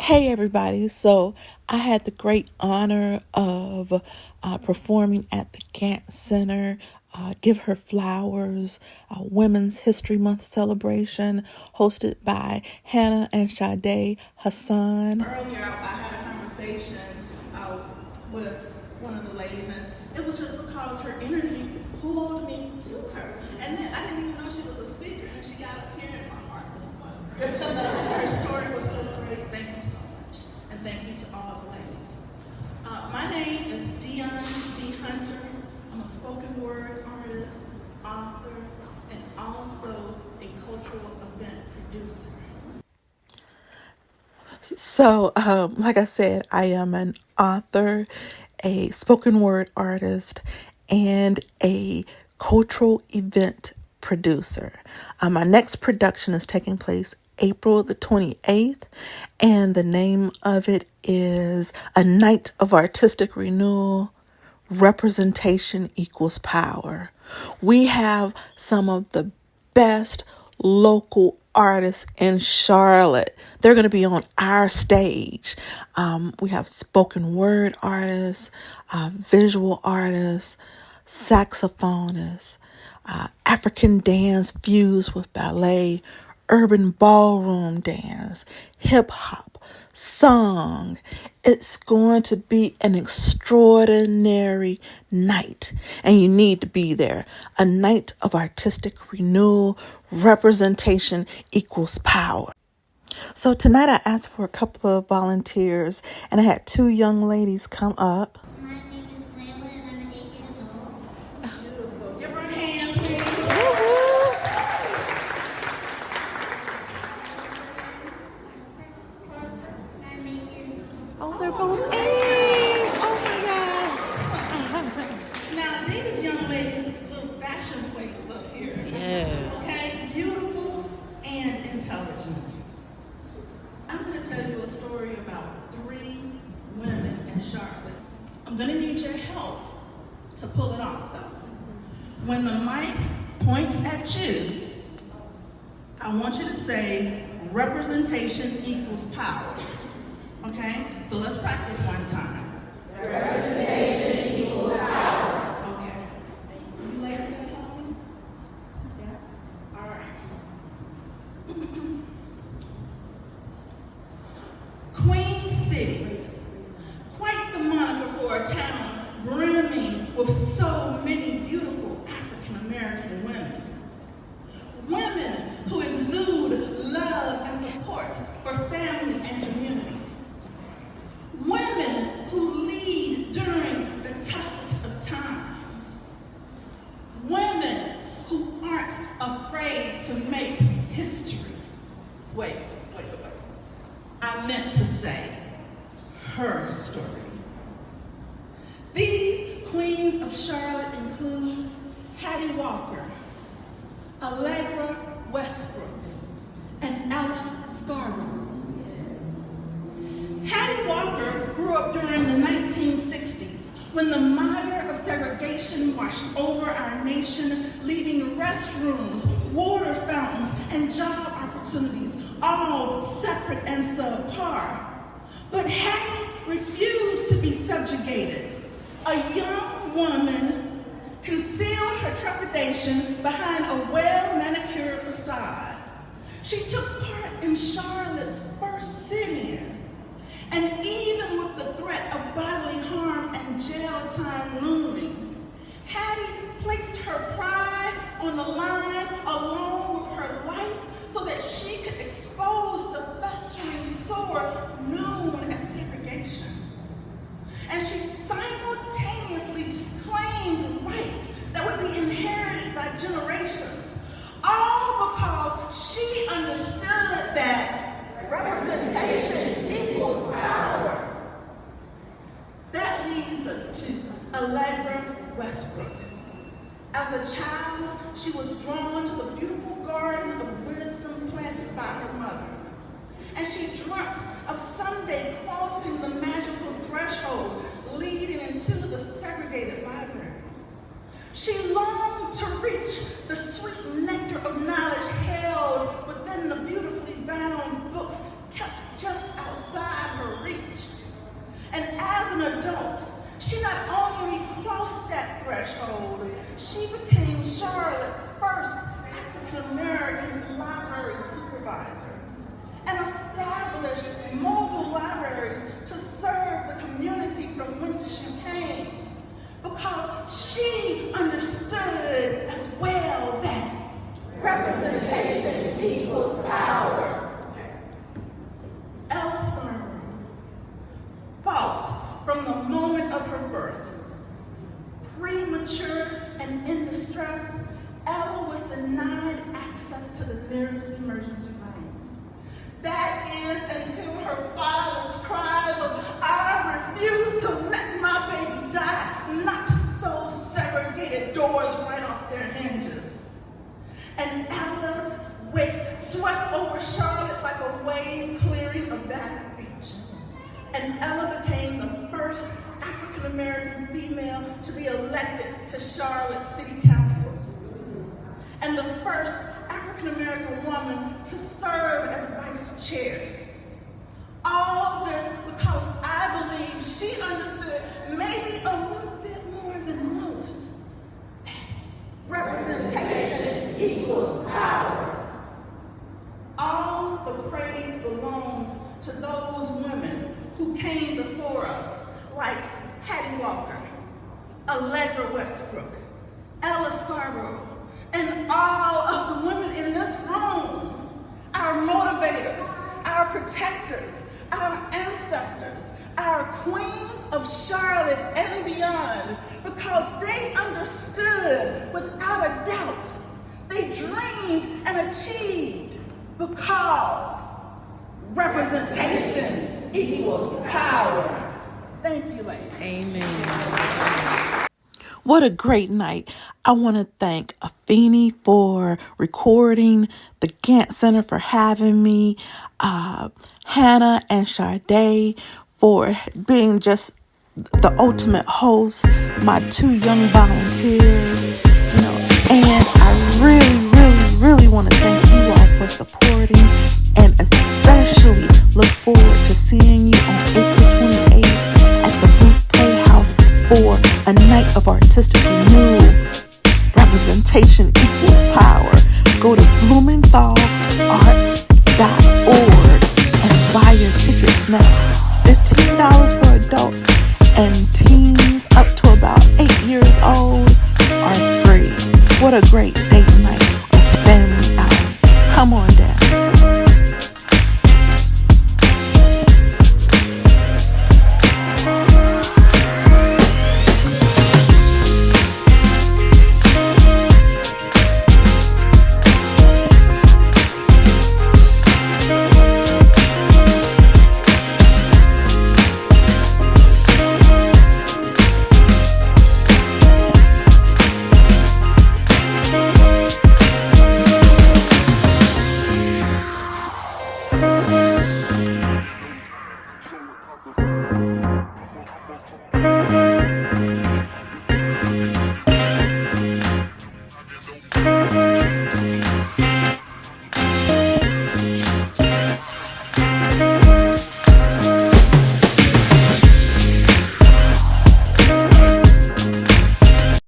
Hey everybody, so I had the great honor of performing at the Gantt Center, Give Her Flowers, Women's History Month celebration hosted by Hannah and Sade Hassan. Earlier, I had a conversation with one of the ladies, and it was just because her energy pulled me to her. And then I didn't even know she was a speaker, and she got up here, and my heart was fluttering. Her story was so great. Thank you so much. And thank you to all the ladies. My name is Dionne D. Hunter. I'm a spoken word artist, author, and also a cultural event producer. So, like I said, I am an author, a spoken word artist, and a cultural event producer. My next production is taking place April the 28th, and the name of it is A Night of Artistic Renewal. Representation equals power. We have some of the best local artists in Charlotte. They're going to be on our stage. We have spoken word artists, visual artists, saxophonists, African dance fused with ballet, urban ballroom dance, hip hop, song. It's going to be an extraordinary night, and you need to be there. A night of artistic renewal. Representation equals power. So tonight I asked for a couple of volunteers, and I had two young ladies come up. My name is Layla and I'm 8 years old. Beautiful. Give her a hand, please. I'm 8 years old. Oh, they're both eight. Oh my God. Now, these young ladies, little fashion plates up here. Yes. Okay? Beautiful and intelligent. I'm going to tell you a story about 3 women in Charlotte. I'm going to need your help to pull it off, though. When the mic points at you, I want you to say, representation equals power. Okay? So let's practice one time. Representation equals power. Okay. You ladies gonna help me? Yes? All right. Queen City. Quite the moniker for a town brimming with so many beautiful African American women. Women who exude love and support for family and community. Women who lead during the toughest of times. Women who aren't afraid to make history. Wait. I meant to say her story. These queens of Charlotte include Hattie Walker, Allegra Westbrook, and Ella Scarborough. Hattie Walker grew up during the 1960s when the mire of segregation washed over our nation, leaving restrooms, water fountains, and job opportunities all separate and subpar. But Hattie refused to be subjugated. A young woman concealed her trepidation behind a well-manicured facade. She took part in Charlotte's first sit-in, and even with the threat of bodily harm and jail time looming, Hattie placed her pride on the line along with her life so that she could expose the festering sore known as segregation. And she simultaneously claimed rights that would be inherited by generations, all because she understood that representation equals power. That leads us to Allegra Westbrook. As a child, she was drawn to the beautiful garden of wisdom planted by her mother. And she dreamt of someday crossing the magical threshold leading into the segregated library. She longed to reach the sweet nectar of knowledge held within the beautifully bound books kept just outside adult, she not only crossed that threshold, she became Charlotte's first African-American library supervisor and established mobile libraries to serve the community from which she came, because she understood as well that representation equals power. Ella Scarborough fought from the moment of her birth. Premature and in distress, Ella was denied access to the nearest emergency room. That is until her father's cries of, "I refuse to let my baby die," knocked those segregated doors right off their hinges. And Ella's wake swept over Charlotte like a wave clearing a battered beach. And Ella became the first African-American female to be elected to Charlotte City Council, and the first African-American woman to serve as vice chair. All this because I believe she understood maybe a little bit more than most that representation equals power. All the praise belongs to those women who came before us, like Hattie Walker, Allegra Westbrook, Ella Scarborough, and all of the women in this room, our motivators, our protectors, our ancestors, our queens of Charlotte and beyond, because they understood without a doubt. They dreamed and achieved because representation equals power. Thank you, ladies. Amen. What a great night. I want to thank Afeni for recording, the Gantt Center for having me, Hannah and Sade for being just the ultimate host, my two young volunteers, and I really want to thank you all for supporting, and especially look forward to seeing you on April 28th at the Booth Playhouse for a night of artistic renewal. Representation equals power. Go to blumenthalarts.org and buy your tickets now. $15 for adults and